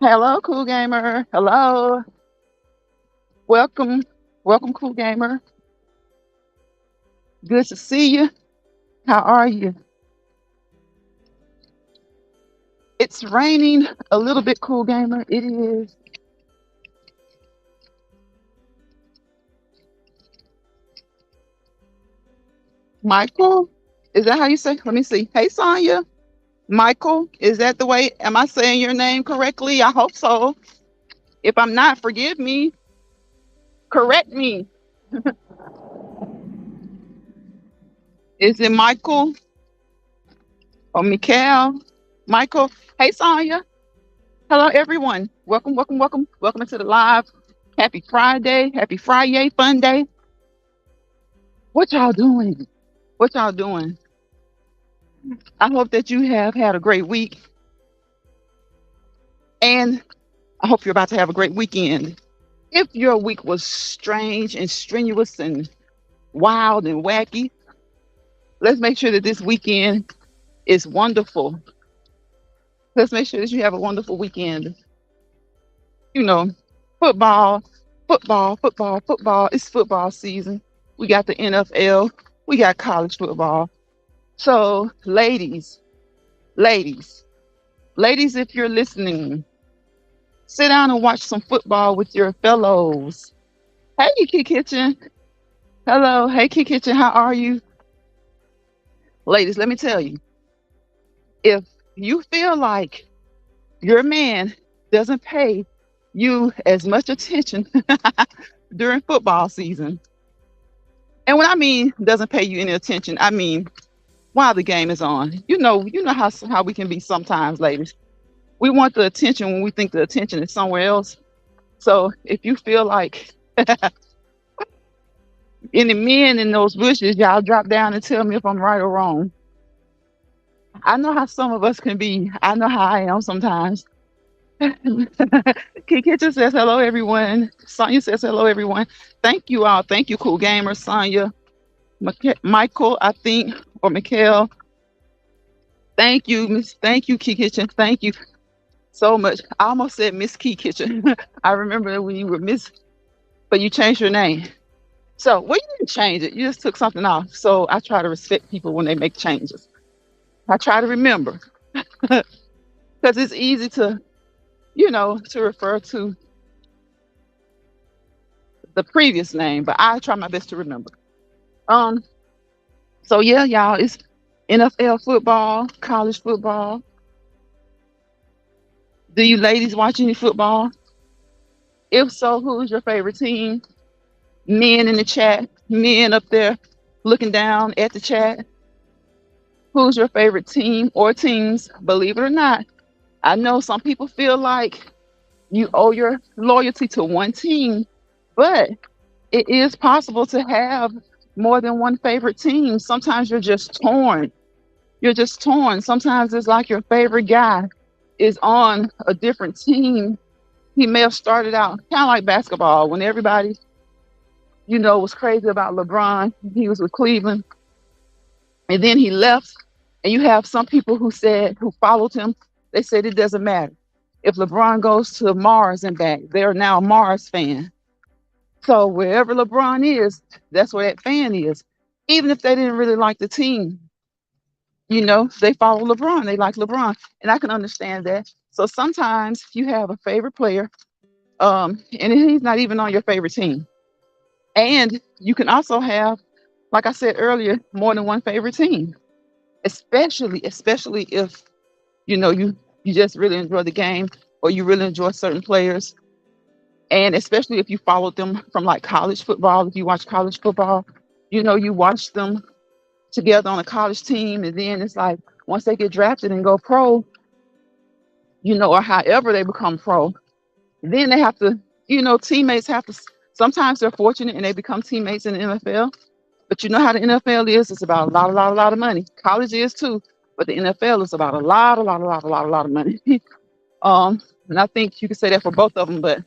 Hello, cool gamer. Hello. Welcome. Welcome, cool gamer. Good to see you. How are you? It's raining a little bit, cool gamer. It is. Michael, is that how you say? Let me see. Hey, Sonya. Michael, is that the way? Am I saying your name correctly? I hope so. If I'm not, forgive me. Correct me. Is it Michael or Mikael? Michael. Hey, Sonya. Hello, everyone. Welcome, welcome, welcome. Welcome to the live. Happy Friday. Happy Friday, fun day. What y'all doing? What y'all doing? I hope that you have had a great week, and I hope you're about to have a great weekend. If your week was strange and strenuous and wild and wacky, let's make sure that this weekend is wonderful. Let's make sure that you have a wonderful weekend. You know, football, football, football, football. It's football season. We got the NFL, we got college football. So, ladies, ladies, if you're listening, sit down and watch some football with your fellows. Hey, Key Kitchen. Hello. Hey, Key Kitchen. How are you? Ladies, let me tell you, if you feel like your man doesn't pay you as much attention during football season, and when I mean doesn't pay you any attention, I mean while the game is on. You know how we can be sometimes, ladies. We want the attention when we think the attention is somewhere else. So if you feel like any men in those bushes, y'all drop down and tell me if I'm right or wrong. I know how some of us can be. I know how I am sometimes. Key Kitchen says hello, everyone. Sonya says hello, everyone. Thank you all. Thank you, cool gamers. Sonya, Michael, I think, or Mikhail. Thank you, Miss. Thank you, Key Kitchen. Thank you so much. I almost said Miss Key Kitchen. I remember when you were Miss, but you changed your name. So, well, you didn't change it. You just took something off. So I try to respect people when they make changes. I try to remember because it's easy to, to refer to the previous name, but I try my best to remember. Um, so yeah, y'all, it's NFL football, college football. Do you ladies watch any football? If so, who's your favorite team? Men in the chat, men up there looking down at the chat. Who's your favorite team or teams? Believe it or not, I know some people feel like you owe your loyalty to one team, but it is possible to have more than one favorite team. Sometimes you're just torn. You're just torn. Sometimes it's like your favorite guy is on a different team. He may have started out kind of like basketball when everybody, was crazy about LeBron. He was with Cleveland and then he left. And you have some people who followed him, they said it doesn't matter. If LeBron goes to Mars and back, they're now a Mars fan. So wherever LeBron is, that's where that fan is. Even if they didn't really like the team, they follow LeBron. They like LeBron. And I can understand that. So sometimes you have a favorite player, and he's not even on your favorite team. And you can also have, like I said earlier, more than one favorite team. Especially if you just really enjoy the game or you really enjoy certain players, and especially if you followed them from like college football. If you watch college football, you watch them together on a college team, and then it's like once they get drafted and go pro, or however they become pro, then they have to, teammates have to. Sometimes they're fortunate and they become teammates in the NFL. But you know how the NFL is? It's about a lot of money. College is too, but the NFL is about a lot of money. And I think you could say that for both of them. But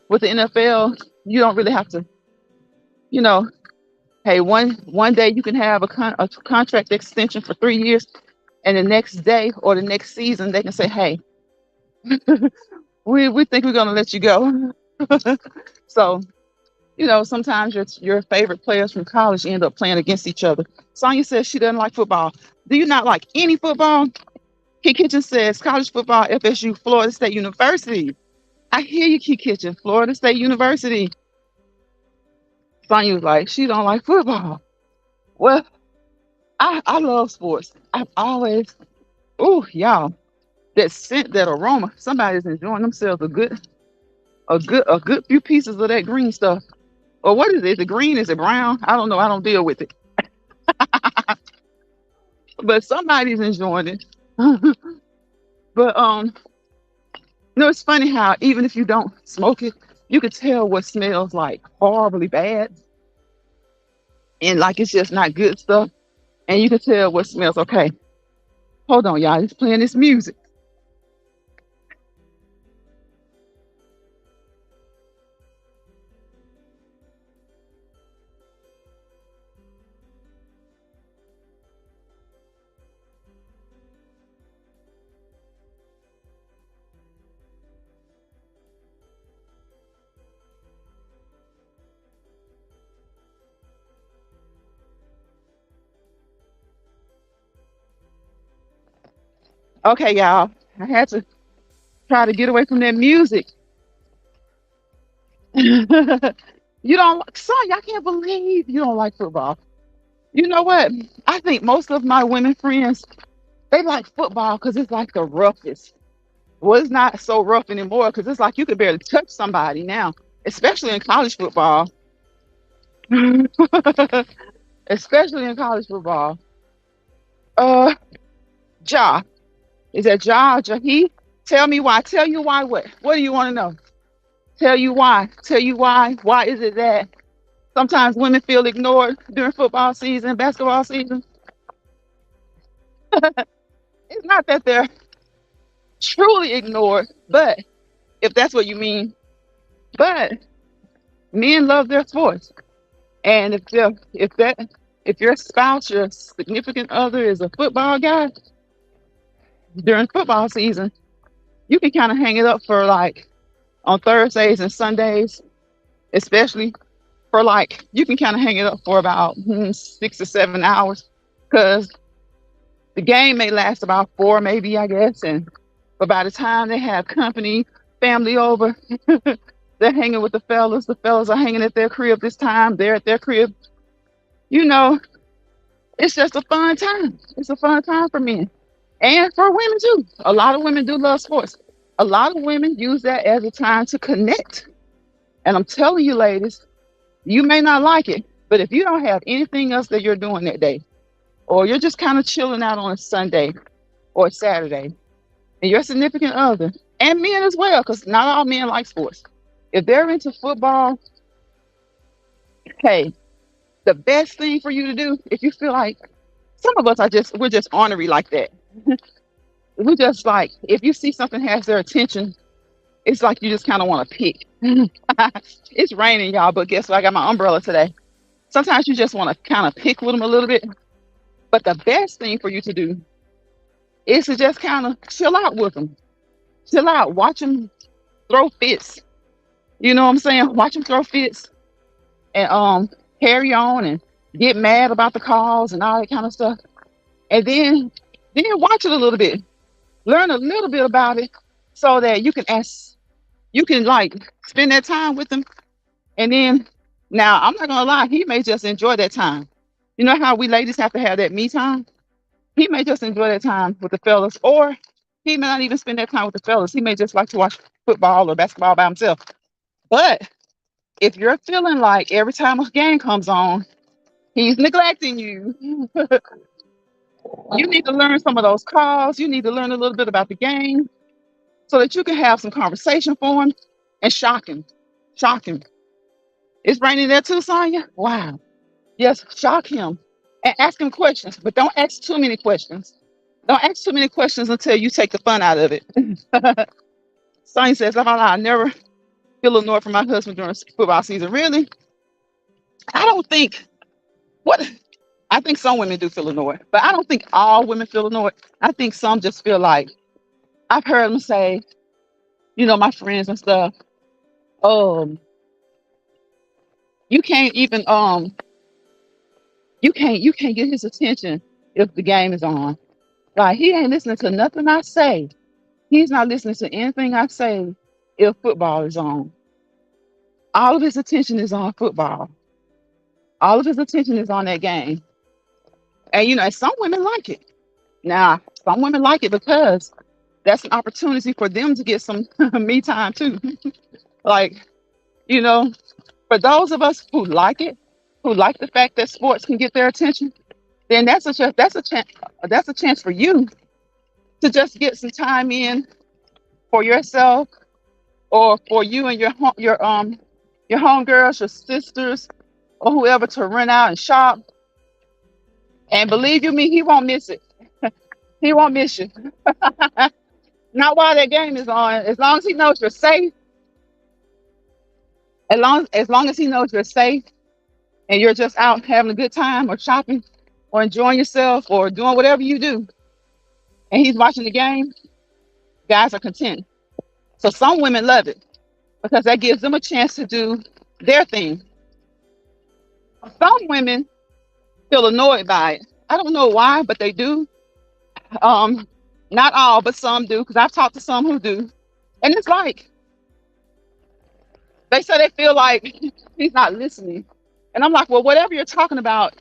with the NFL, you don't really have to, you know, hey, one day you can have a contract extension for 3 years, and the next day or the next season they can say, hey, We think we're gonna let you go. So, sometimes your favorite players from college end up playing against each other. Sonya says she doesn't like football. Do you not like any football? Key Kitchen says college football, FSU, Florida State University. I hear you, Key Kitchen, Florida State University. Sonya was like, she don't like football. Well, I love sports. I've always, oh, y'all, that scent, that aroma, somebody's enjoying themselves a good few pieces of that green stuff. Or what is it? Is it green? Is it brown? I don't know. I don't deal with it. But somebody's enjoying it. But it's funny how even if you don't smoke it, you could tell what smells like horribly bad and like it's just not good stuff. And you can tell what smells okay. Hold on, y'all. It's playing this music. Okay, y'all. I had to try to get away from that music. You don't, Sonya, I can't believe you don't like football. You know what? I think most of my women friends, they like football because it's like the roughest. Well, it's not so rough anymore because it's like you could barely touch somebody now, especially in college football. Especially in college football. Uh, Ja. Is that Ja? Jahi? Tell me why. Tell you why what? What do you want to know? Tell you why. Tell you why. Why is it that sometimes women feel ignored during football season, basketball season? It's not that they're truly ignored, but if that's what you mean, but men love their sports. And if your spouse, your significant other is a football guy during football season, you can kind of hang it up for like on Thursdays and Sundays, especially for like you can kind of hang it up for about 6 or 7 hours because the game may last about four, maybe I guess, and but by the time they have company, family over, they're hanging with the fellas. The fellas are hanging at their crib this time. They're at their crib. You know, it's just a fun time. It's a fun time for men and for women too. A lot of women do love sports. A lot of women use that as a time to connect. And I'm telling you, ladies, you may not like it, but if you don't have anything else that you're doing that day, or you're just kind of chilling out on a Sunday or Saturday, and your significant other, and men as well, because not all men like sports, if they're into football, hey, the best thing for you to do, if you feel like some of us we're just ornery like that. We just like, if you see something has their attention, it's like you just kind of want to pick. It's raining, y'all, but guess what? I got my umbrella today. Sometimes you just want to kind of pick with them a little bit. But the best thing for you to do is to just kind of chill out with them. Chill out, watch them throw fits. You know what I'm saying? Watch them throw fits and carry on and get mad about the calls and all that kind of stuff. And then watch it a little bit. Learn a little bit about it so that you can like spend that time with them. And then now I'm not gonna lie, he may just enjoy that time. You know how we ladies have to have that me time? He may just enjoy that time with the fellas, or he may not even spend that time with the fellas. He may just like to watch football or basketball by himself. But if you're feeling like every time a game comes on, he's neglecting you, you need to learn some of those calls. You need to learn a little bit about the game so that you can have some conversation for him and shock him. Shock him. It's raining there too, Sonya? Wow. Yes, shock him and ask him questions, but don't ask too many questions. Don't ask too many questions until you take the fun out of it. Sonya says, I never feel annoyed from my husband during football season. Really? I don't think what I think some women do feel annoyed, but I don't think all women feel annoyed. I think some just feel like I've heard them say, my friends and stuff. Um, you can't even you can't get his attention if the game is on. Like he ain't listening to nothing I say. He's not listening to anything I say if football is on. All of his attention is on football. All of his attention is on that game. And some women like it. Now, some women like it because that's an opportunity for them to get some me time too. Like, you know, for those of us who like it, who like the fact that sports can get their attention, then that's a chance for you to just get some time in for yourself or for you and your homegirls, your sisters, or whoever to run out and shop. And believe you me, he won't miss it. He won't miss you. Not while that game is on. As long as he knows you're safe, as long as he knows you're safe and you're just out having a good time or shopping or enjoying yourself or doing whatever you do, and he's watching the game, guys are content. So some women love it because that gives them a chance to do their thing. Some women feel annoyed by it. I don't know why, but they do. Um, Not all, but some do, because I've talked to some who do. And it's like they say they feel like he's not listening. And I'm like, well, whatever you're talking about,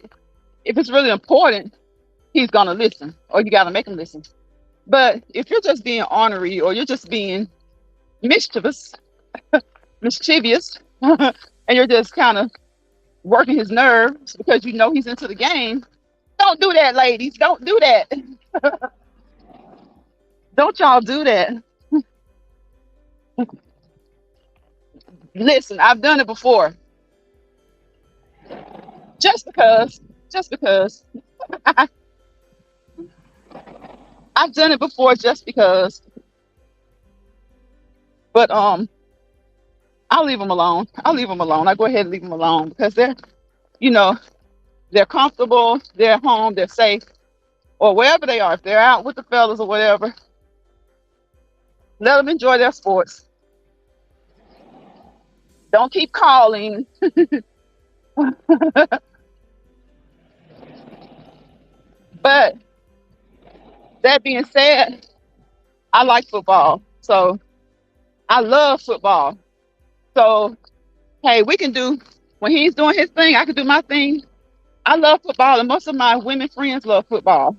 if it's really important, he's gonna listen, or you gotta make him listen. But if you're just being ornery or you're just being mischievous, mischievous, and you're just kind of working his nerves because you know he's into the game, don't do that, ladies. Don't do that. Don't y'all do that. Listen, I've done it before. Just because, just because. I've done it before just because. But I'll leave them alone. I'll leave them alone. I go ahead and leave them alone because you know, they're comfortable, they're home, they're safe, or wherever they are. If they're out with the fellas or whatever, let them enjoy their sports. Don't keep calling. But that being said, I like football. So I love football. So hey, we can do when he's doing his thing, I can do my thing. I love football, and most of my women friends love football.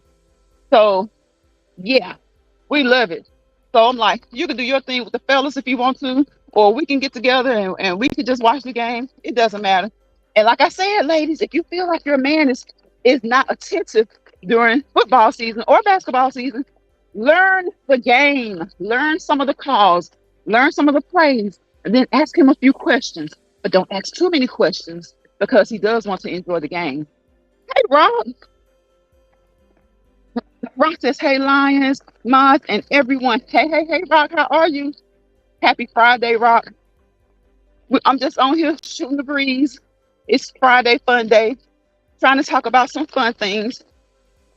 So yeah, we love it. So I'm like, you can do your thing with the fellas if you want to, or we can get together and we can just watch the game. It doesn't matter. And like I said, ladies, if you feel like your man is not attentive during football season or basketball season, learn the game, learn some of the calls, learn some of the plays, and then ask him a few questions. But don't ask too many questions because he does want to enjoy the game. Hey, Rob. Rock says, hey, Lions, mods, and everyone. Hey, hey, hey, Rock, how are you? Happy Friday, Rock. I'm just on here shooting the breeze. It's Friday, fun day, trying to talk about some fun things.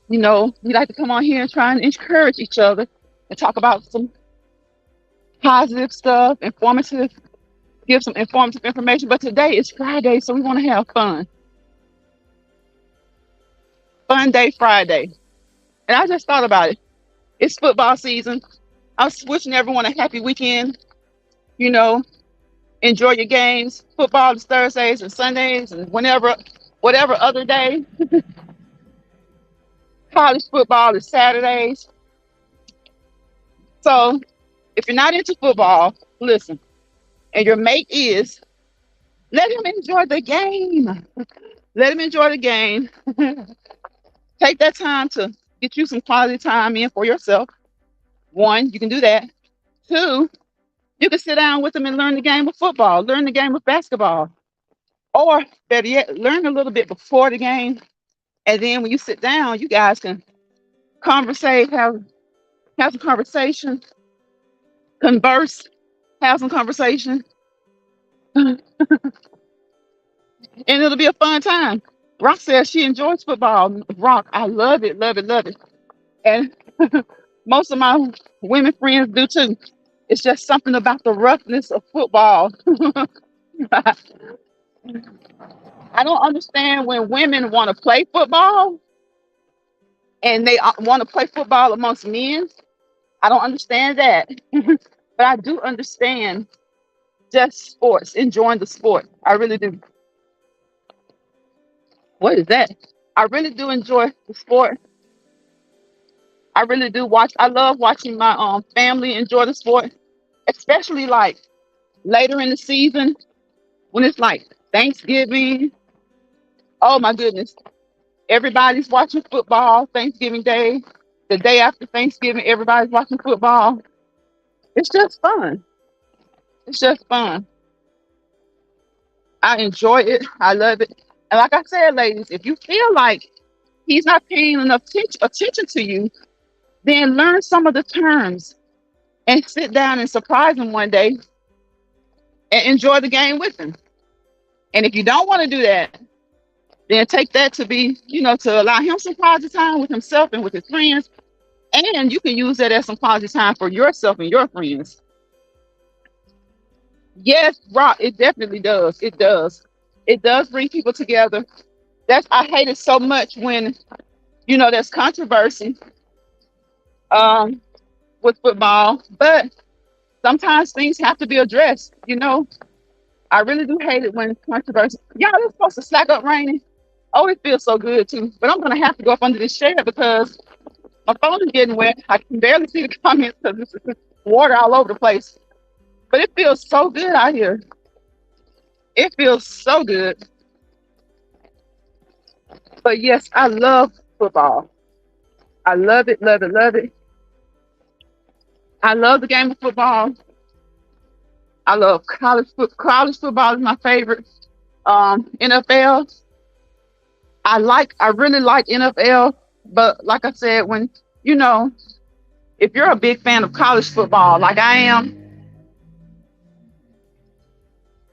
We like to come on here and try and encourage each other and talk about some positive stuff, give some informative information. But today is Friday, so we want to have fun. Fun day Friday. And I just thought about it. It's football season. I'm wishing everyone a happy weekend. You know, enjoy your games. Football is Thursdays and Sundays and whatever other day. College football is Saturdays. So if you're not into football, listen, and your mate is, let him enjoy the game. Let him enjoy the game. Take that time to get you some quality time in for yourself. One, you can do that. Two, you can sit down with them and learn the game of football, learn the game of basketball, or better yet, learn a little bit before the game. And then when you sit down, you guys can conversate, have some conversation, converse, have some conversation, and it'll be a fun time. Rock says she enjoys football. Rock, I love it, love it, love it. And most of my women friends do too. It's just something about the roughness of football. I don't understand when women want to play football and they want to play football amongst men. I don't understand that. But I do understand just sports, enjoying the sport. I really do. What is that? I really do enjoy the sport. I really do watch. I love watching my family enjoy the sport, especially like later in the season when it's like Thanksgiving. Oh my goodness. Everybody's watching football Thanksgiving Day. The day after Thanksgiving, everybody's watching football. It's just fun. It's just fun. I enjoy it. I love it. And like I said, ladies, if you feel like he's not paying enough attention to you, then learn some of the terms and sit down and surprise him one day and enjoy the game with him. And if you don't want to do that, then take that to be, to allow him some quality time with himself and with his friends. And you can use that as some quality time for yourself and your friends. Yes, Rock, it definitely does. It does. It does bring people together. I hate it so much when, there's controversy um with football, but sometimes things have to be addressed. I really do hate it when controversy. Y'all, it's supposed to slack up raining. Oh, it feels so good too. But I'm gonna have to go up under this shade because my phone is getting wet. I can barely see the comments because there's water all over the place. But it feels so good out here. It feels so good. But yes, I love football. I love it, love it, love it. I love the game of football. I love college football is my favorite. NFL. I really like NFL, but like I said, when you know, if you're a big fan of college football, like I am,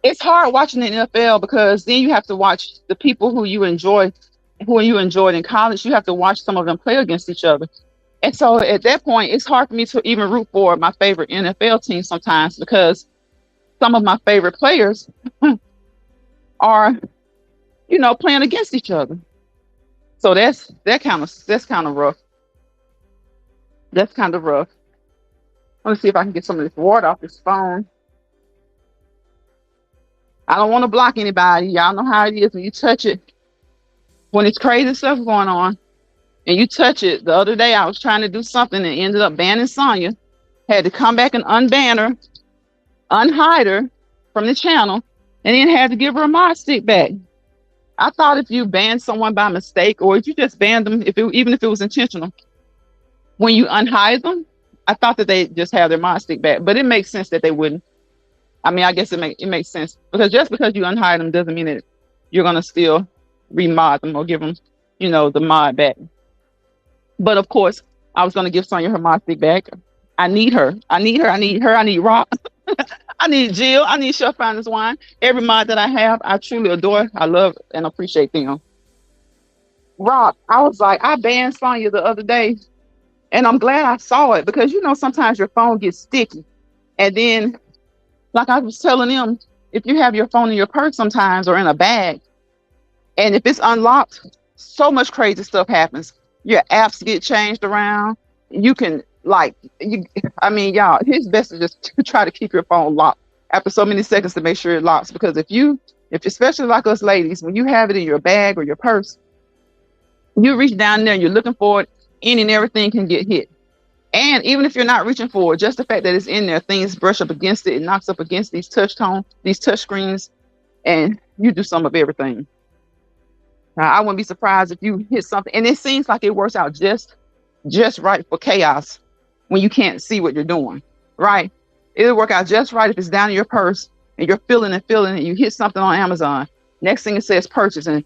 it's hard watching the NFL because then you have to watch the people who you enjoyed in college. You have to watch some of them play against each other. And so at that point, it's hard for me to even root for my favorite NFL team sometimes because some of my favorite players are, playing against each other. So that's kind of rough. That's kind of rough. Let me see if I can get some of this water off this phone. I don't want to block anybody. Y'all know how it is when you touch it. When it's crazy stuff going on and you touch it. The other day I was trying to do something and ended up banning Sonya. Had to come back and unban her, unhide her from the channel, and then had to give her a mod stick back. I thought if you banned someone by mistake or if you just banned them, even if it was intentional, when you unhide them, I thought that they just have their mod stick back. But it makes sense that they wouldn't. I mean, I guess it makes sense because just because you unhide them doesn't mean that you're gonna still remod them or give them, the mod back. But of course, I was gonna give Sonya her mod stick back. I need her. I need her. I need her. I need Rock. I need Jill. I need Chef Finest Wine. Every mod that I have, I truly adore. I love and appreciate them. Rock, I was like, I banned Sonya the other day, and I'm glad I saw it because sometimes your phone gets sticky, and then like I was telling them, if you have your phone in your purse sometimes or in a bag, and if it's unlocked, so much crazy stuff happens. Your apps get changed around. You can I mean, y'all, it's best to just try to keep your phone locked after so many seconds to make sure it locks. Because if especially like us ladies, when you have it in your bag or your purse, you reach down there and you're looking for it, any and everything can get hit. And even if you're not reaching for it, just the fact that it's in there, things brush up against it, it knocks up against these touch screens, and you do some of everything. Now, I wouldn't be surprised if you hit something, and it seems like it works out just right for chaos when you can't see what you're doing, right? It'll work out just right if it's down in your purse and you're feeling and you hit something on Amazon. Next thing it says purchase, and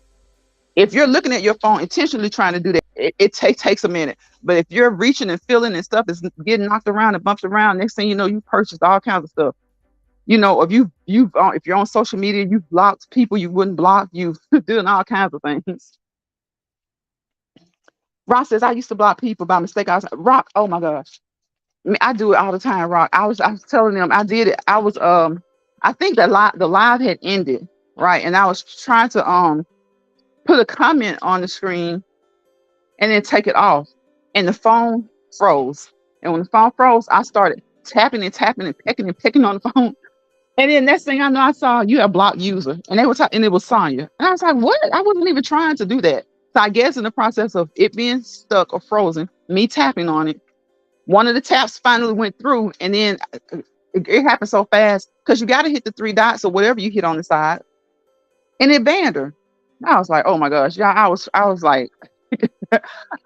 if you're looking at your phone intentionally trying to do that, it takes a minute. But if you're reaching and feeling and stuff is getting knocked around and bumped around, next thing you know, you purchased all kinds of stuff. If you're on social media, you've blocked people you wouldn't block. You doing all kinds of things. Ross says, I used to block people by mistake. I was like, Rock, oh my gosh. I do it all the time, Rock. I was telling them I did it. I think the live had ended, right? And I was trying to put a comment on the screen and then take it off. And the phone froze. And when the phone froze, I started tapping and tapping and pecking on the phone. And then next thing I know, I saw you have blocked user. And they were talking, and it was Sonya. And I was like, what? I wasn't even trying to do that. So I guess in the process of it being stuck or frozen, me tapping on it, one of the taps finally went through, and then it happened so fast because you got to hit the three dots or whatever you hit on the side, and it banned her. I was like, oh my gosh, yeah. I was like,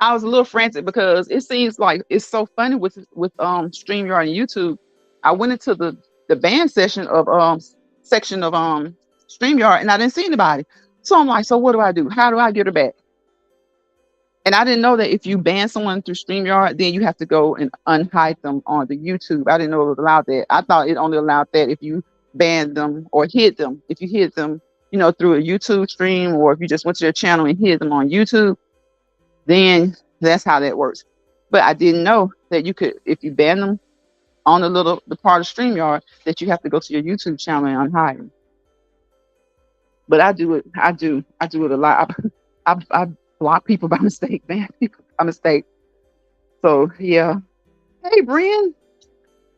I was a little frantic because it seems like it's so funny with StreamYard and YouTube. I went into the band section of StreamYard and I didn't see anybody. So I'm like, so what do I do? How do I get her back? And I didn't know that if you ban someone through StreamYard, then you have to go and unhide them on the YouTube. I didn't know it was allowed that. I thought it only allowed that if you banned them or hid them. If you hid them, through a YouTube stream, or if you just went to their channel and hid them on YouTube, then that's how that works. But I didn't know that you could, if you ban them on the part of StreamYard, that you have to go to your YouTube channel and unhide them. But I do it. I do it a lot. I block people by mistake, ban people by mistake. So yeah. Hey, Brian.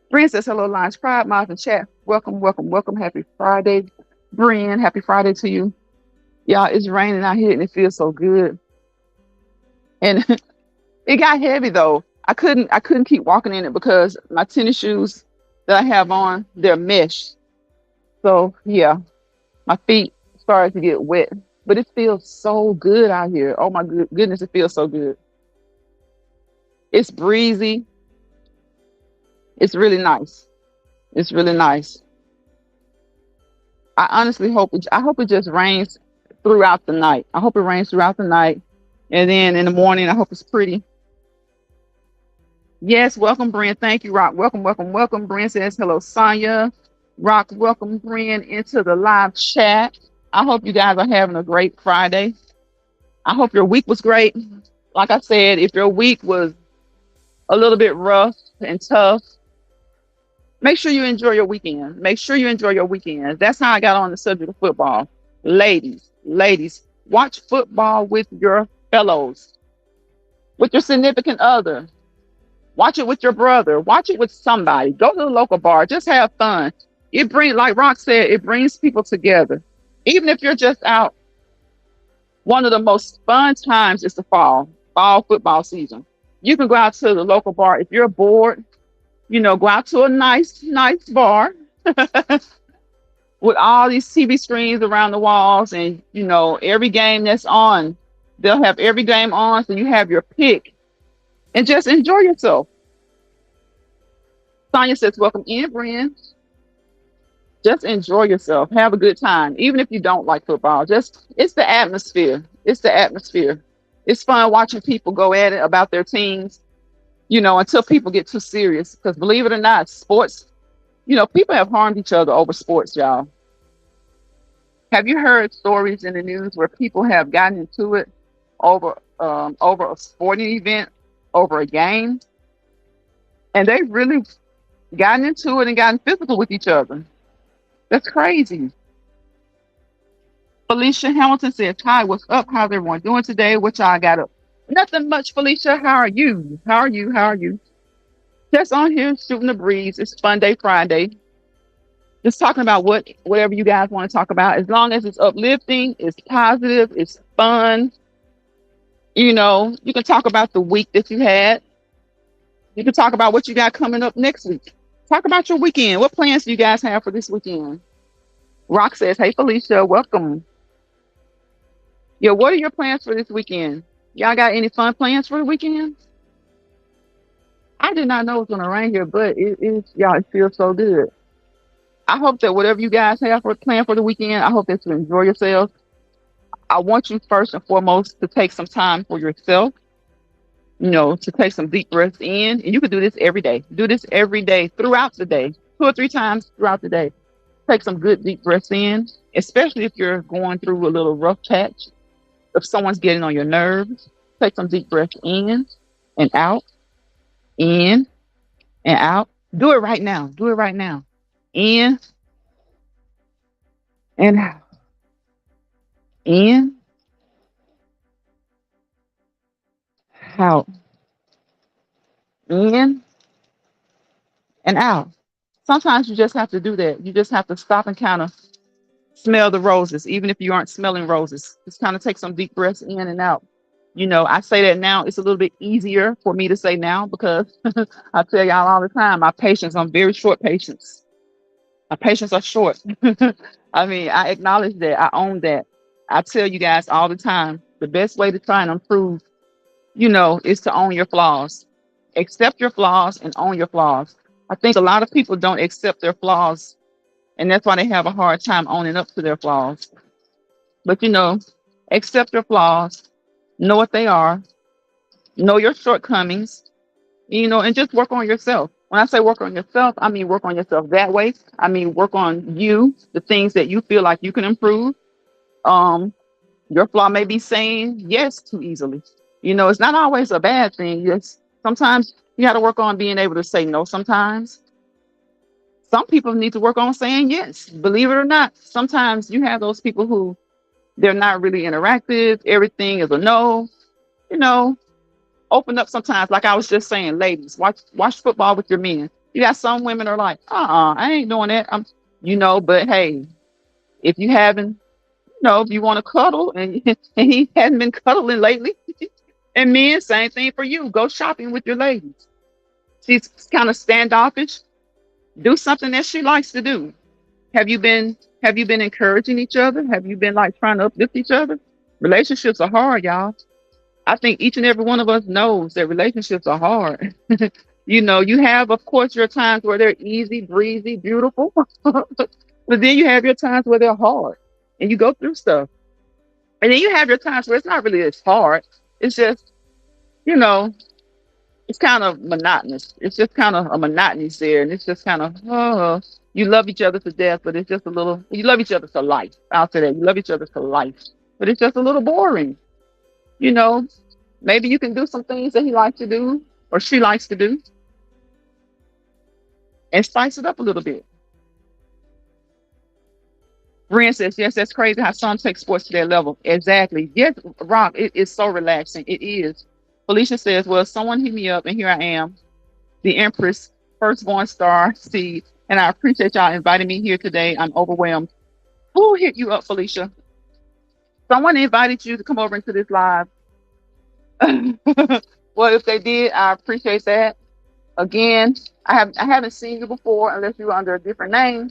Brian says hello, Lines Pride, Moms in chat. Welcome, welcome, welcome. Happy Friday, Brian. Happy Friday to you. Y'all, it's raining out here and it feels so good. And it got heavy though. I couldn't keep walking in it because my tennis shoes that I have on, they're mesh. So yeah, my feet started to get wet. But it feels so good out here. Oh my goodness, it feels so good. It's breezy. It's really nice. It's really nice. I honestly hope it just rains throughout the night. I hope it rains throughout the night. And then in the morning, I hope it's pretty. Yes, welcome, Brent. Thank you, Rock. Welcome, welcome, welcome. Brent says hello, Sonya. Rock, welcome, Brent, into the live chat. I hope you guys are having a great Friday. I hope your week was great. Like I said, if your week was a little bit rough and tough, make sure you enjoy your weekend. Make sure you enjoy your weekend. That's how I got on the subject of football. Ladies, watch football with your fellows, with your significant other. Watch it with your brother. Watch it with somebody. Go to the local bar. Just have fun. Like Rock said, it brings people together. Even if you're just out, one of the most fun times is the fall football season. You can go out to the local bar. If you're bored, go out to a nice bar with all these TV screens around the walls, and every game that's on, they'll have every game on, so you have your pick, and just enjoy yourself. Sonya says, "Welcome in, Brian. Just enjoy yourself. Have a good time, even if you don't like football. It's the atmosphere. It's the atmosphere. It's fun watching people go at it about their teams, until people get too serious. Because believe it or not, sports, people have harmed each other over sports, y'all. Have you heard stories in the news where people have gotten into it over a sporting event, over a game, and they've really gotten into it and gotten physical with each other? That's crazy." Felicia Hamilton says, "Hi, what's up? How's everyone doing today? What y'all got up?" Nothing much, Felicia. How are you? How are you? How are you? Just on here shooting the breeze. It's Fun Day Friday. Just talking about whatever you guys want to talk about. As long as it's uplifting, it's positive, it's fun. You can talk about the week that you had. You can talk about what you got coming up next week. Talk about your weekend. What plans do you guys have for this weekend? Rock says, "Hey, Felicia, welcome." Yeah, what are your plans for this weekend? Y'all got any fun plans for the weekend? I did not know it was going to rain here, but y'all, it feels so good. I hope that whatever you guys have for plan for the weekend, I hope that you enjoy yourselves. I want you first and foremost to take some time for yourself, to take some deep breaths in. And you can do this every day. Do this every day throughout the day, 2 or 3 times throughout the day. Take some good deep breaths in, especially if you're going through a little rough patch. If someone's getting on your nerves, take some deep breaths in and out, in and out. Do it right now. Do it right now. In and out. In, out. In and out. Sometimes you just have to do that. You just have to stop and kind of smell the roses, even if you aren't smelling roses. Just kind of take some deep breaths in and out. I say that now. It's a little bit easier for me to say now because I tell y'all all the time, my patience, I'm very short patience. My patience are short. I mean, I acknowledge that. I own that. I tell you guys all the time, the best way to try and improve, is to own your flaws. Accept your flaws and own your flaws. I think a lot of people don't accept their flaws, and that's why they have a hard time owning up to their flaws. But accept your flaws, know what they are, know your shortcomings, and just work on yourself. When I say work on yourself, I mean work on yourself that way. I mean work on you, the things that you feel like you can improve. Um, your flaw may be saying yes too easily. It's not always a bad thing. Yes, sometimes you got to work on being able to say no. Sometimes some people need to work on saying yes. Believe it or not, sometimes you have those people who they're not really interactive. Everything is a no. You know, open up sometimes. Like I was just saying, ladies, watch football with your men. You got some women are like, I ain't doing that. But hey, if you haven't, if you want to cuddle and and he hadn't been cuddling lately, and men, same thing for you. Go shopping with your ladies. She's kind of standoffish. Do something that she likes to do. Have you been have you been encouraging each other? Have you been like trying to uplift each other? Relationships are hard, y'all. I think each and every one of us knows that relationships are hard. You have, of course, your times where they're easy, breezy, beautiful, but then you have your times where they're hard and you go through stuff. And then you have your times where it's not really as hard. It's just, you know, it's kind of monotonous. It's just kind of a monotony there. And it's just kind of, you love each other to death, but it's just a little, you love each other to life. I'll say that. You love each other to life, but it's just a little boring. You know, maybe you can do some things that he likes to do or she likes to do and spice it up a little bit. Ren says, yes, that's crazy how some take sports to that level. Exactly. Yes, Rock, it is so relaxing. It is. Felicia says, well, someone hit me up and here I am, the Empress, firstborn star seed. And I appreciate y'all inviting me here today. I'm overwhelmed. Who hit you up, Felicia? Someone invited you to come over into this live. Well, if they did, I appreciate that. Again, I haven't seen you before unless you were under a different name,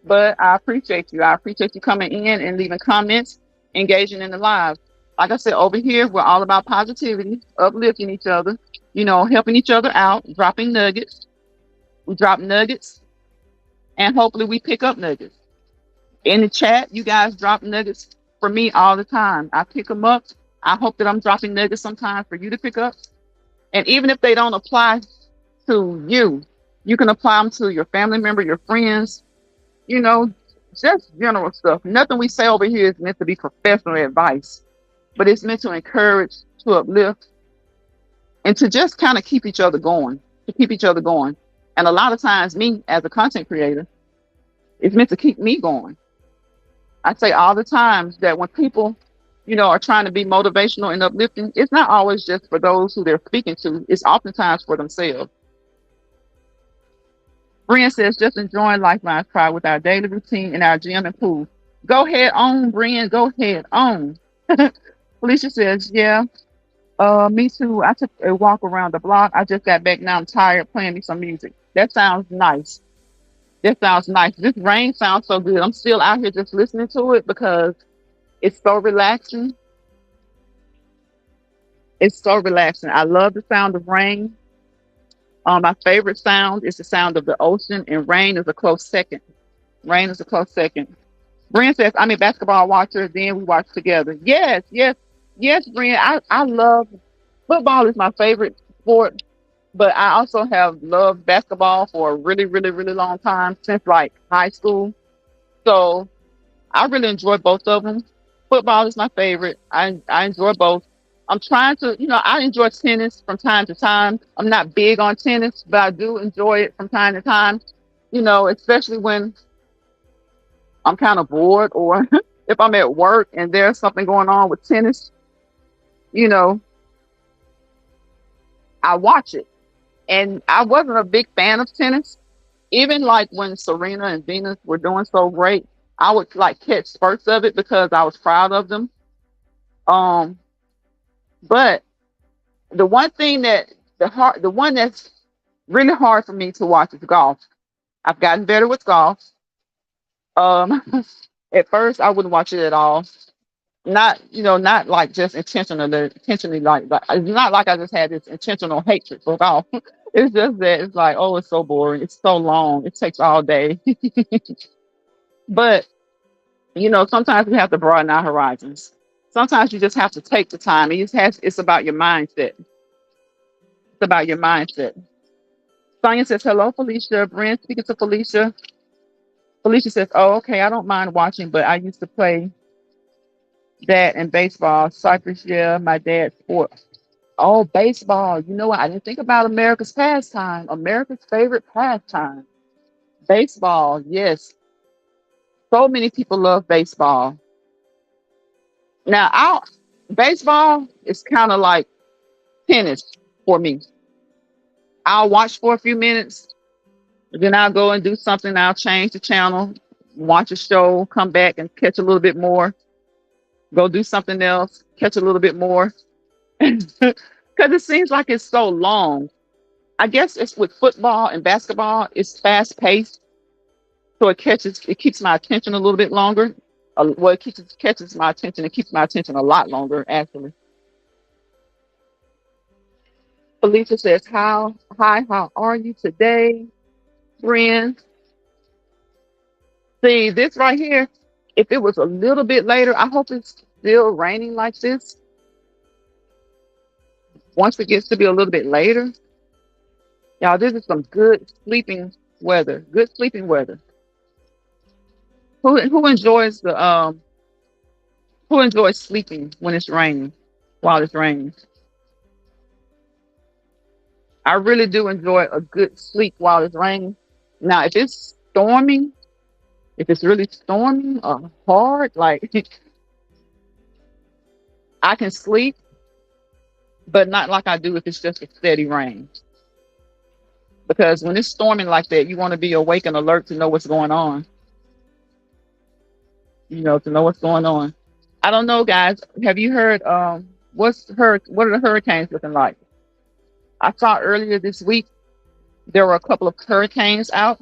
but I appreciate you. I appreciate you coming in and leaving comments, engaging in the live. Like I said, over here, we're all about positivity, uplifting each other, helping each other out, dropping nuggets. We drop nuggets and hopefully we pick up nuggets. In the chat, you guys drop nuggets for me all the time. I pick them up. I hope that I'm dropping nuggets sometimes for you to pick up. And even if they don't apply to you, you can apply them to your family member, your friends, you know, just general stuff. Nothing we say over here is meant to be professional advice, but it's meant to encourage, to uplift, and to just kind of keep each other going, to keep each other going. And a lot of times, me as a content creator, it's meant to keep me going. I say all the time that when people, are trying to be motivational and uplifting, it's not always just for those who they're speaking to. It's oftentimes for themselves. Brian says, just enjoying Life Lines Pride with our daily routine in our gym and pool. Go ahead on, Brian. Go ahead on. Felicia says, yeah, me too. I took a walk around the block. I just got back now. I'm tired playing me some music. That sounds nice. That sounds nice. This rain sounds so good. I'm still out here just listening to it because it's so relaxing. It's so relaxing. I love the sound of rain. My favorite sound is the sound of the ocean, and rain is a close second. Rain is a close second. Brian says, I'm a basketball watcher. Then we watch together. Yes, yes, yes, Brian. I love football is my favorite sport, but I also have loved basketball for a really, really, really long time since like high school. So I really enjoy both of them. Football is my favorite. I enjoy both. I'm trying to, I enjoy tennis from time to time. I'm not big on tennis, but I do enjoy it from time to time. Especially when I'm kind of bored or if I'm at work and there's something going on with tennis, you know, I watch it. And I wasn't a big fan of tennis. Even like when Serena and Venus were doing so great, I would like catch spurts of it because I was proud of them. Um, but the one thing that the one that's really hard for me to watch is golf. I've gotten better with golf. Um, at first I wouldn't watch it at all. Not like just intentionally like it's not like I just had this intentional hatred for golf. It's just that it's like, oh, it's so boring. It's so long. It takes all day. But sometimes we have to broaden our horizons. Sometimes you just have to take the time. It's about your mindset. It's about your mindset. Sonia says, hello, Felicia. Brent speaking to Felicia. Felicia says, oh, okay, I don't mind watching, but I used to play that and baseball. Cypress, yeah, my dad's sport. Oh, baseball. You know what? I didn't think about America's pastime. America's favorite pastime. Baseball, yes. So many people love baseball. Now, baseball is kind of like tennis for me. I'll watch for a few minutes, then I'll go and do something. I'll change the channel, watch a show, come back and catch a little bit more, go do something else, catch a little bit more. Because it seems like it's so long. I guess it's with football and basketball, it's fast paced. So it keeps my attention a little bit longer. Well, catches my attention. It keeps my attention a lot longer, actually. Felicia says, how are you today, friends? See, this right here, if it was a little bit later, I hope it's still raining like this. Once it gets to be a little bit later, y'all, this is some good sleeping weather. Good sleeping weather. Who enjoys who enjoys sleeping when it's raining, while it's raining? I really do enjoy a good sleep while it's raining. Now, if it's storming, if it's really storming or hard, like I can sleep, but not like I do if it's just a steady rain. Because when it's storming like that, you want to be awake and alert to know what's going on. To know what's going on. I don't know, guys. Have you heard what are the hurricanes looking like? I saw earlier this week there were a couple of hurricanes out.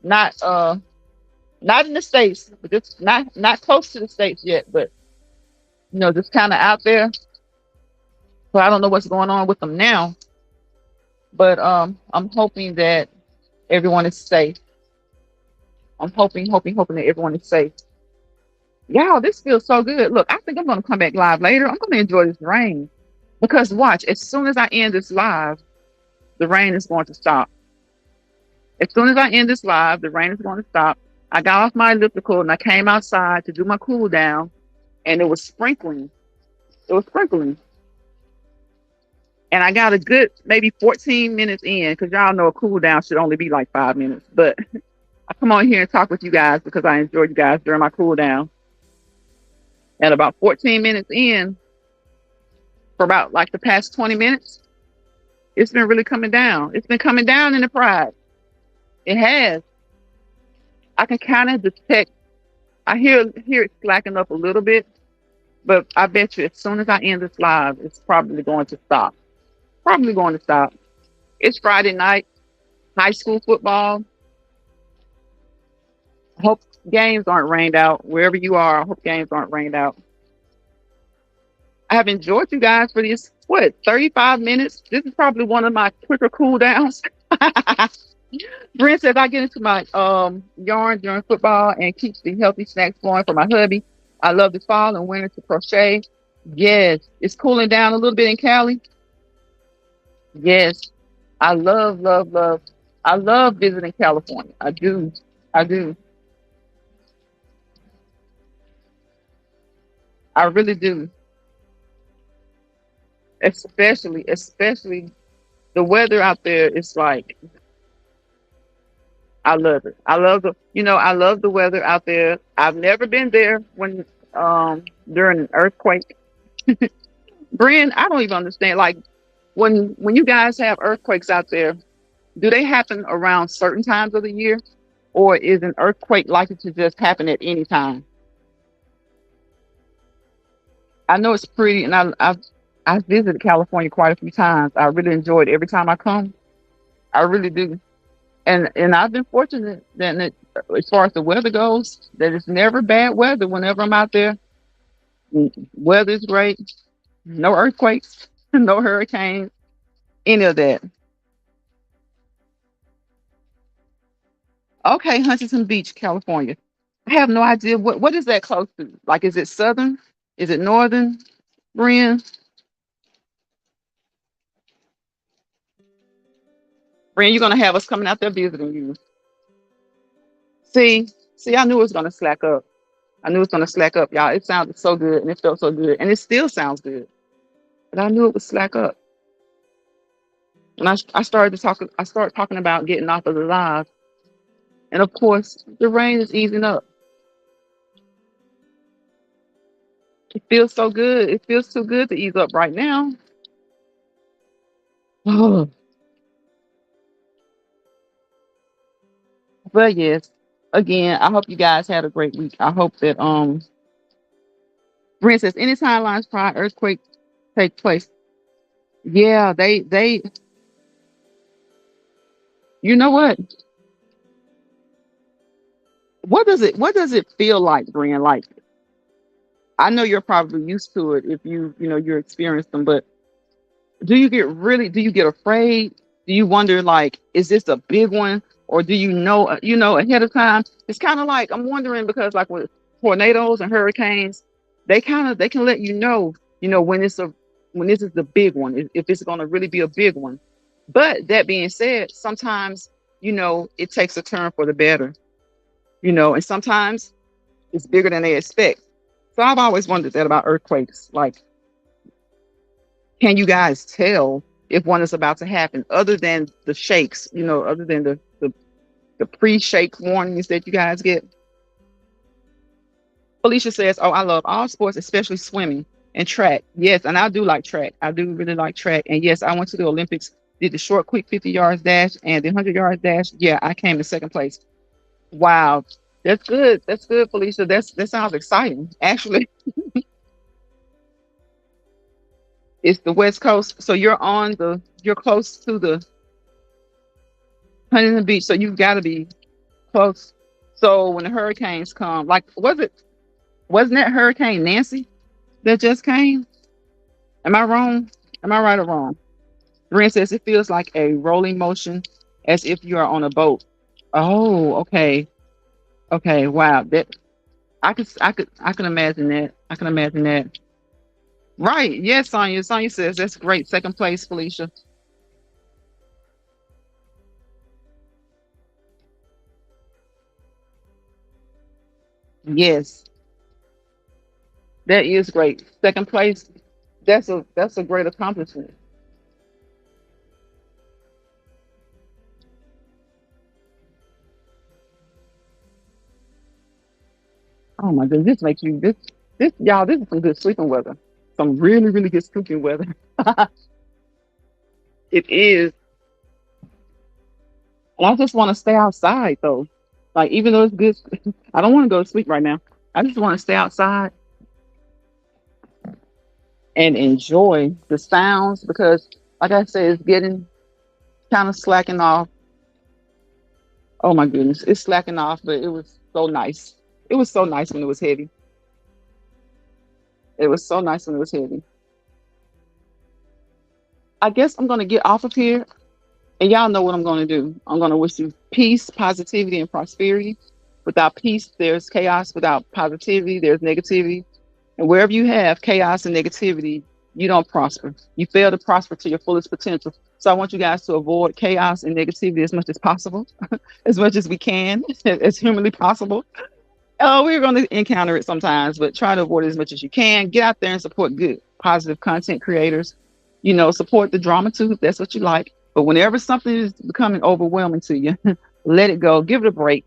Not not in the States, but just not close to the States yet, but just kind of out there. So I don't know what's going on with them now. But I'm hoping that everyone is safe. I'm hoping that everyone is safe. Y'all, this feels so good. Look, I think I'm gonna come back live later. I'm gonna enjoy this rain. Because watch, as soon as I end this live, the rain is going to stop. As soon as I end this live, the rain is going to stop. I got off my elliptical and I came outside to do my cool down, and it was sprinkling. It was sprinkling. And I got a good maybe 14 minutes in, because y'all know a cool down should only be like 5 minutes. But I come on here and talk with you guys because I enjoy you guys during my cool down. And about 14 minutes in, for about like the past 20 minutes, it's been really coming down. It's been coming down in the pride. It has. I can kind of detect. I hear it slacking up a little bit, but I bet you as soon as I end this live, it's probably going to stop. Probably going to stop. It's Friday night, high school football. I hope games aren't rained out. Wherever you are, I hope games aren't rained out. I have enjoyed you guys for these, 35 minutes. This is probably one of my quicker cool downs. Brent says I get into my yarn during football and keeps the healthy snacks going for my hubby. I love the fall and winter to crochet. Yes, it's cooling down a little bit in Cali. Yes, I love, love, love. I love visiting California. I do. I do. I really do. Especially the weather out there is like I love it. I love I love the weather out there. I've never been there when during an earthquake. Brian, I don't even understand. Like when you guys have earthquakes out there, do they happen around certain times of the year, or is an earthquake likely to just happen at any time? I know it's pretty, and I've visited California quite a few times. I really enjoy it every time I come. I really do, and I've been fortunate as far as the weather goes, that it's never bad weather whenever I'm out there. Weather is great, no earthquakes, no hurricanes, any of that. Okay, Huntington Beach, California. I have no idea what is that close to. Like, is it southern? Is it northern? Brian, Brian, you're gonna have us coming out there visiting you. See, see, I knew it was gonna slack up. I knew it was gonna slack up, y'all. It sounded so good and it felt so good, and it still sounds good. But I knew it would slack up. When I started talking about getting off of the live, and of course, the rain is easing up. It feels so good. It feels too good to ease up right now. But yes, again, I hope you guys had a great week. I hope that for instance, any timelines prior earthquake take place. Yeah, they you know what does it feel like, Brian? Like, I know you're probably used to it if you're experienced them, but do you get afraid? Do you wonder, like, is this a big one, or do you know ahead of time? It's kind of like, I'm wondering, because like with tornadoes and hurricanes, they can let when when this is the big one, if it's going to really be a big one. But that being said, sometimes it takes a turn for the better, and sometimes it's bigger than they expect. So I've always wondered that about earthquakes. Like, can you guys tell if one is about to happen, other than the shakes, other than the pre-shake warnings that you guys get? Felicia says, "Oh, I love all sports, especially swimming and track." Yes, and I do like track. I do really like track. And yes, I went to the Olympics, did the short, quick 50 yards dash and the 100 yards dash. Yeah, I came in second place. Wow, that's good. That's good, Felicia. That sounds exciting. Actually, it's the West Coast, so you're close to the Huntington Beach, so you've got to be close. So when the hurricanes come, like, wasn't that Hurricane Nancy that just came? Am I wrong? Am I right or wrong? Ren says it feels like a rolling motion, as if you are on a boat. Oh, okay. Okay, wow. That I can imagine that. I can imagine that. Right. Yes, Sonya. Sonya says that's great. Second place, Felicia. Yes, that is great. Second place. That's a great accomplishment. Oh my goodness, this makes you this y'all, this is some good sleeping weather. Some really, really good sleeping weather. It is. And I just want to stay outside though. Like, even though it's good, I don't want to go to sleep right now. I just want to stay outside and enjoy the sounds, because like I said, it's getting kind of slacking off. Oh my goodness, it's slacking off, but it was so nice. It was so nice when it was heavy. It was so nice when it was heavy. I guess I'm gonna get off of here. And y'all know what I'm going to do. I'm going to wish you peace, positivity, and prosperity. Without peace, there's chaos. Without positivity, there's negativity. And wherever you have chaos and negativity, you don't prosper. You fail to prosper to your fullest potential. So I want you guys to avoid chaos and negativity as much as possible, as much as we can, as humanly possible. Oh, we're going to encounter it sometimes, but try to avoid it as much as you can. Get out there and support good, positive content creators. Support the drama too if that's what you like. But whenever something is becoming overwhelming to you, let it go. Give it a break.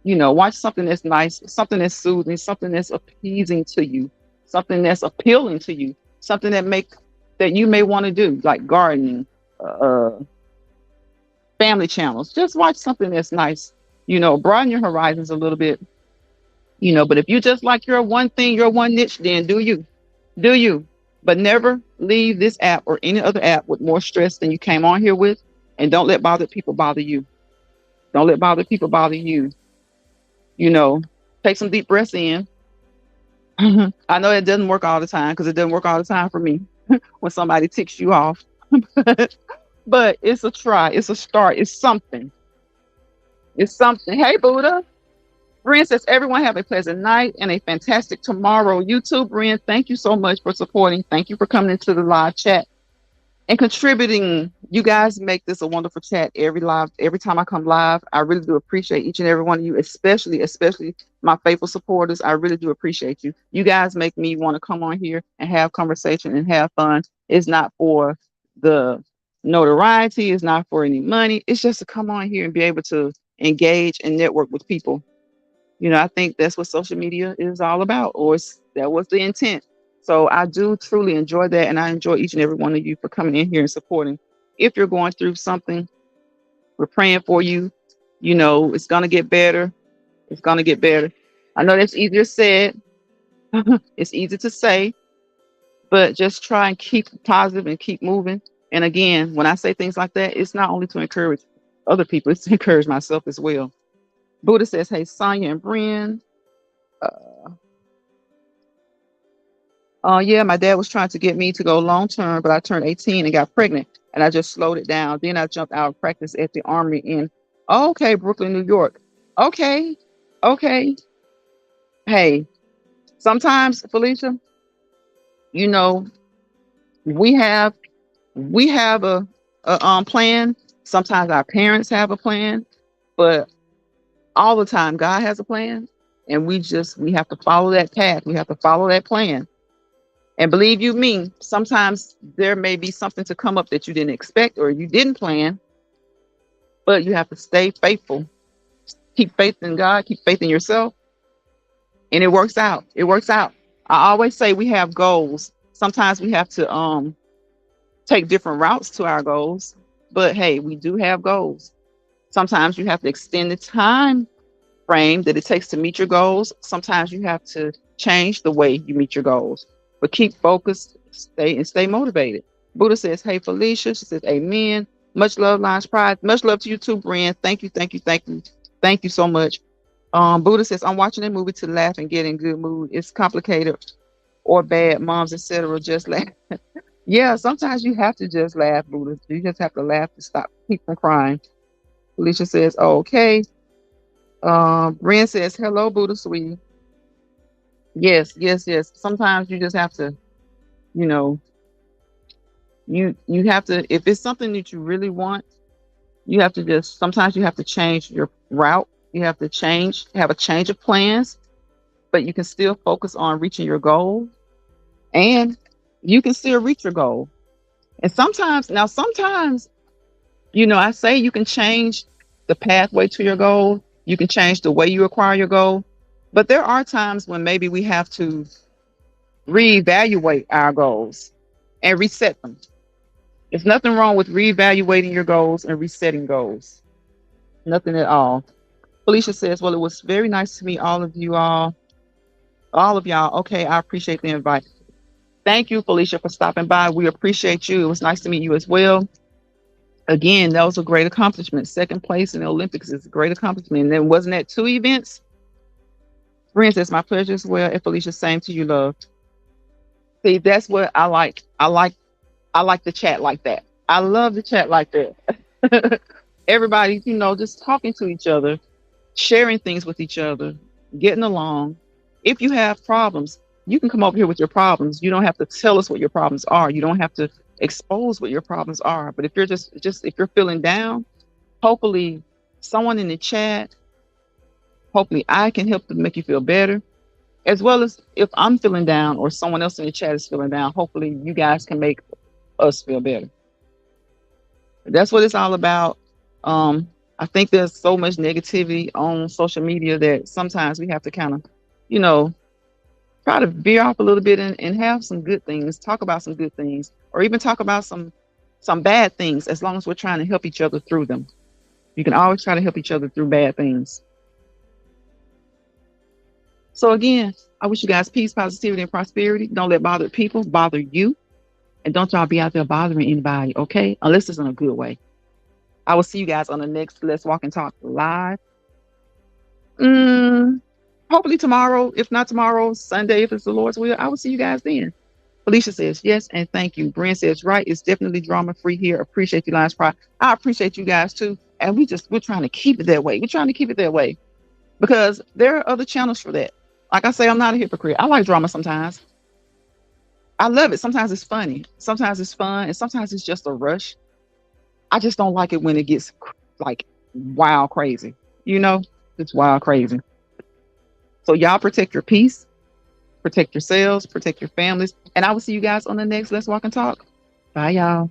Watch something that's nice, something that's soothing, something that's appeasing to you, something that's appealing to you, something that you may want to do, like gardening, uh, family channels. Just watch something that's nice. Broaden your horizons a little bit. But if you just like your one thing, your one niche, then do you. But never leave this app or any other app with more stress than you came on here with. And don't let bothered people bother you. Don't let bothered people bother you. You know, take some deep breaths in. I know it doesn't work all the time because it doesn't work all the time for me when somebody ticks you off. But it's a try. It's a start. It's something. It's something. Hey, Buddha. Brian says, everyone have a pleasant night and a fantastic tomorrow. You too, Brian. Thank you so much for supporting. Thank you for coming into the live chat and contributing. You guys make this a wonderful chat every time I come live. I really do appreciate each and every one of you, especially my faithful supporters. I really do appreciate you. You guys make me want to come on here and have conversation and have fun. It's not for the notoriety. It's not for any money. It's just to come on here and be able to engage and network with people. I think that's what social media is all about, or that was the intent. So I do truly enjoy that, and I enjoy each and every one of you for coming in here and supporting. If you're going through something, we're praying for you. It's gonna get better. It's gonna get better. I know that's easier said. It's easy to say, but just try and keep positive and keep moving. And again, when I say things like that, it's not only to encourage other people, it's to encourage myself as well. Buddha says, hey, Sonia and Brian. Yeah, my dad was trying to get me to go long term, but I turned 18 and got pregnant, and I just slowed it down. Then I jumped out of practice at the Army in, okay, Brooklyn, New York. Okay, okay. Hey, sometimes, Felicia, you know, we have we have a plan. Sometimes our parents have a plan, but all the time God has a plan, and we have to follow that path. We have to follow that plan. And believe you me, sometimes there may be something to come up that you didn't expect or you didn't plan, but you have to stay faithful. Keep faith in God, keep faith in yourself, and it works out. It works out. I always say we have goals. Sometimes we have to take different routes to our goals, but hey, we do have goals. Sometimes you have to extend the time frame that it takes to meet your goals. Sometimes you have to change the way you meet your goals. But keep focused, stay motivated. Buddha says, hey, Felicia. She says, amen. Much love, Lines Pride. Much love to you too, Brian. Thank you, thank you, thank you. Thank you so much. Buddha says, I'm watching a movie to laugh and get in good mood. It's complicated or bad. Moms, etc. Just laugh. Yeah, sometimes you have to just laugh, Buddha. You just have to laugh to stop people from crying. Felicia says, oh, okay. Brian says, hello, Buddha sweetie. Yes, yes, yes. Sometimes you just have to, you know, you have to, if it's something that you really want, you have to just, sometimes you have to change your route. You have to have a change of plans, but you can still focus on reaching your goal, and you can still reach your goal. And sometimes, I say you can change the pathway to your goal. You can change the way you acquire your goal. But there are times when maybe we have to reevaluate our goals and reset them. There's nothing wrong with reevaluating your goals and resetting goals. Nothing at all. Felicia says, well, it was very nice to meet all of y'all. Okay, I appreciate the invite. Thank you, Felicia, for stopping by. We appreciate you. It was nice to meet you as well. Again, that was a great accomplishment. Second place in the Olympics is a great accomplishment. And then wasn't that 2 events? Friends, it's my pleasure as well. And Felicia, same to you, love. See, that's what I like. I like the chat like that. I love the chat like that. Everybody, just talking to each other, sharing things with each other, getting along. If you have problems, you can come over here with your problems. You don't have to tell us what your problems are. You don't have to expose what your problems are. But if you're just if you're feeling down, hopefully someone in the chat, hopefully I can help to make you feel better. As well as if I'm feeling down or someone else in the chat is feeling down, hopefully you guys can make us feel better. That's what it's all about. I think there's so much negativity on social media that sometimes we have to kind of, you know, try to veer off a little bit and have some good things, talk about some good things, or even talk about some bad things, as long as we're trying to help each other through them. You can always try to help each other through bad things. So again, I wish you guys peace, positivity, and prosperity. Don't let bothered people bother you. And don't y'all be out there bothering anybody, okay? Unless it's in a good way. I will see you guys on the next Let's Walk and Talk live. Mm, Hopefully tomorrow. If not tomorrow, Sunday, if it's the Lord's will, I will see you guys then. Felicia says yes and thank you. Brent says right. It's definitely drama free here. Appreciate you, Lions Pride. I appreciate you guys too. And we're trying to keep it that way. We're trying to keep it that way because there are other channels for that. Like I say, I'm not a hypocrite. I like drama sometimes. I love it. Sometimes it's funny. Sometimes it's fun. And sometimes it's just a rush. I just don't like it when it gets like wild crazy. You know, it's wild crazy. So y'all protect your peace, protect yourselves, protect your families. And I will see you guys on the next Let's Walk and Talk. Bye, y'all.